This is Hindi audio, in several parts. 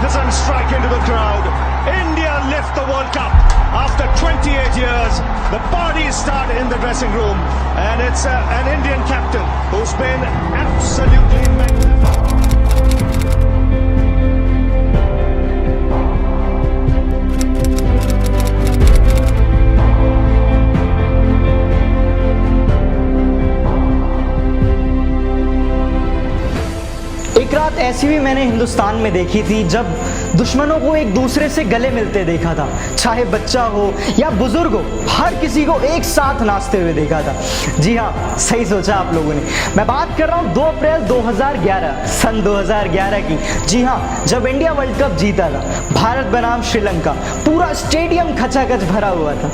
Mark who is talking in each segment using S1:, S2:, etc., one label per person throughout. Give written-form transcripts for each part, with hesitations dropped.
S1: magnificent strike into the crowd. India lift the World Cup after 28 years. The parties start in the dressing room, and it's an Indian captain who's been absolutely magnificent.
S2: एक रात ऐसी भी मैंने हिंदुस्तान में देखी थी जब दुश्मनों को एक दूसरे से गले मिलते देखा था। चाहे बच्चा हो या बुजुर्ग हो, हर किसी को एक साथ नाचते हुए देखा था। जी हाँ, सही सोचा आप लोगों ने। मैं बात कर रहा हूँ 2 अप्रैल 2011 सन 2011 की। जी हाँ, जब इंडिया वर्ल्ड कप जीता था भारत बनाम श्रीलंका, पूरा स्टेडियम खचाखच भरा हुआ था।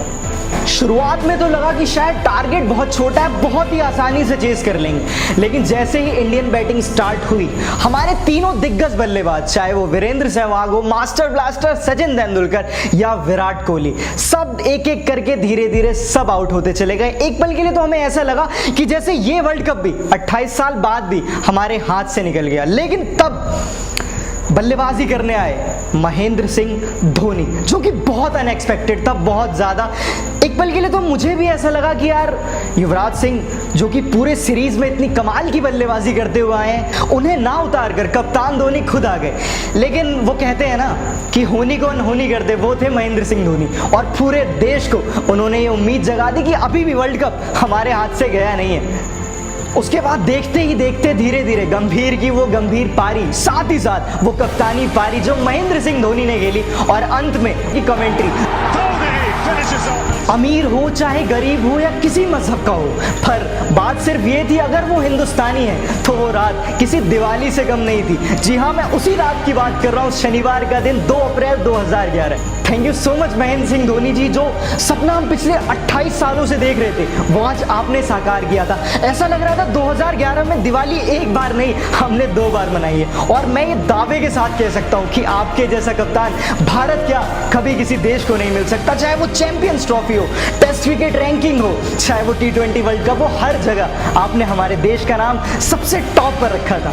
S2: शुरुआत में तो लगा कि शायद टारगेट बहुत छोटा है, बहुत ही आसानी से चेस कर लेंगे, लेकिन जैसे ही इंडियन बैटिंग स्टार्ट हुई, हमारे तीनों दिग्गज बल्लेबाज, चाहे वो वीरेंद्र सहवाग हो, मास्टर ब्लास्टर सचिन तेंदुलकर या विराट कोहली, सब एक एक करके धीरे धीरे सब आउट होते चले गए। एक पल के लिए तो हमें ऐसा लगा कि जैसे ये वर्ल्ड कप भी 28 साल बाद भी हमारे हाथ से निकल गया। लेकिन तब बल्लेबाजी करने आए महेंद्र सिंह धोनी, जो कि बहुत अनएक्सपेक्टेड था, बहुत ज़्यादा। एक पल के लिए तो मुझे भी ऐसा लगा कि यार युवराज सिंह, जो कि पूरे सीरीज में इतनी कमाल की बल्लेबाजी करते हुए आए हैं, उन्हें ना उतार कर कप्तान धोनी खुद आ गए। लेकिन वो कहते हैं ना कि होनी को अनहोनी कर दे, वो थे महेंद्र सिंह धोनी, और पूरे देश को उन्होंने ये उम्मीद जगा दी कि अभी भी वर्ल्ड कप हमारे हाथ से गया नहीं है। उसके बाद देखते ही देखते धीरे धीरे गंभीर की वो गंभीर पारी, साथ ही साथ वो कप्तानी पारी जो महेंद्र सिंह धोनी ने खेली, और अंत में की कमेंट्री। अमीर हो चाहे गरीब हो या किसी मजहब का हो, पर बात सिर्फ ये थी, अगर वो हिंदुस्तानी है तो वो रात किसी दिवाली से कम नहीं थी। जी हाँ, मैं उसी रात की बात कर रहा हूँ, शनिवार का दिन 2 अप्रैल 2011। Thank you so much Mahendra Singh Dhoni ji, जो सपना हम पिछले 28 सालों से देख रहे थे, वो आज आपने साकार किया था। ऐसा लग रहा था 2011 में दिवाली एक बार नहीं, हमने 2 बार मनाई है। और मैं ये दावे के साथ कह सकता हूँ कि आपके जैसा कप्तान भारत क्या कभी किसी देश को नहीं मिल सकता। चाहे वो चैंपियंस ट्रॉफी हो, टेस्ट विकेट रैंकिंग हो, चाहे वो T20 वर्ल्ड कप हो, हर जगह आपने हमारे देश का नाम सबसे टॉप पर रखा था।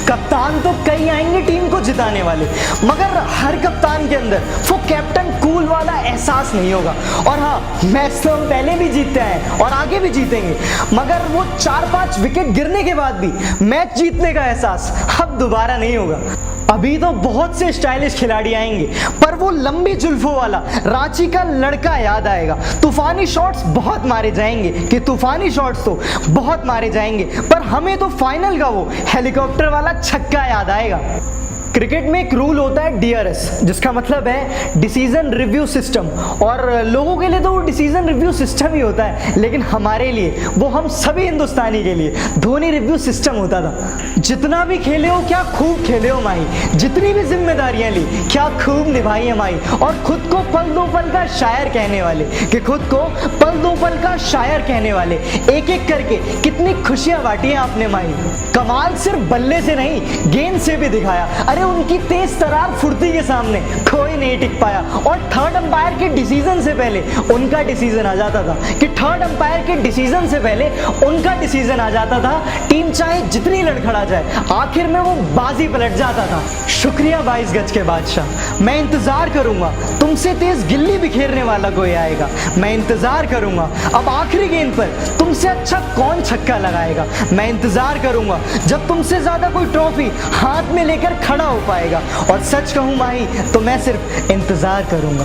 S2: कप्तान तो कई आएंगे टीम को जिताने वाले, मगर हर कप्तान के अंदर वो कैप्टन कूल वाला एहसास नहीं होगा। और हाँ, मैच तो हम पहले भी जीतते हैं और आगे भी जीतेंगे, मगर वो 4-5 विकेट गिरने के बाद भी मैच जीतने का एहसास अब दोबारा नहीं होगा। अभी तो बहुत से स्टाइलिश खिलाड़ी आएंगे, पर वो लंबी जुल्फों वाला रांची का लड़का याद आएगा। तूफानी शॉट्स बहुत मारे जाएंगे, कि तूफानी शॉट्स तो बहुत मारे जाएंगे, पर हमें तो फाइनल का वो हेलीकॉप्टर वाला छक्का याद आएगा। क्रिकेट में एक रूल होता है DRS, जिसका मतलब है डिसीजन रिव्यू सिस्टम, और लोगों के लिए तो वो डिसीजन रिव्यू सिस्टम ही होता है, लेकिन हमारे लिए, वो हम सभी हिंदुस्तानी के लिए धोनी रिव्यू सिस्टम होता था। जितना भी खेले हो क्या खूब खेले हो माही, जितनी भी जिम्मेदारियां ली क्या खूब निभाई है माही, और खुद को पल दो पल का शायर कहने वाले, कि खुद को पल दो पल का शायर कहने वाले, एक एक करके कितनी खुशियां बांटी हैं आपने माही। कमाल सिर्फ बल्ले से नहीं, गेंद से भी दिखाया। अरे उनकी तेज तरार फुर्ती के सामने कोई नहीं टिक पाया, और थर्ड अंपायर के डिसीजन से पहले उनका डिसीजन आ जाता था, कि थर्ड अंपायर के डिसीजन से पहले उनका डिसीजन आ जाता था। टीम चाहे जितनी लड़खड़ा जाए, आखिर में वो बाजी पलट जाता था। शुक्रिया 22 गज के बादशाह। मैं इंतजार करूंगा, तुमसे तेज गिल्ली बिखेरने वाला कोई आएगा। मैं इंतजार करूंगा, अब आखिरी गेंद पर तुमसे अच्छा कौन छक्का लगाएगा। मैं इंतजार करूंगा, जब तुमसे ज्यादा कोई ट्रॉफी हाथ में लेकर खड़ा हो पाएगा। और सच कहूं माही, तो मैं सिर्फ इंतजार करूंगा।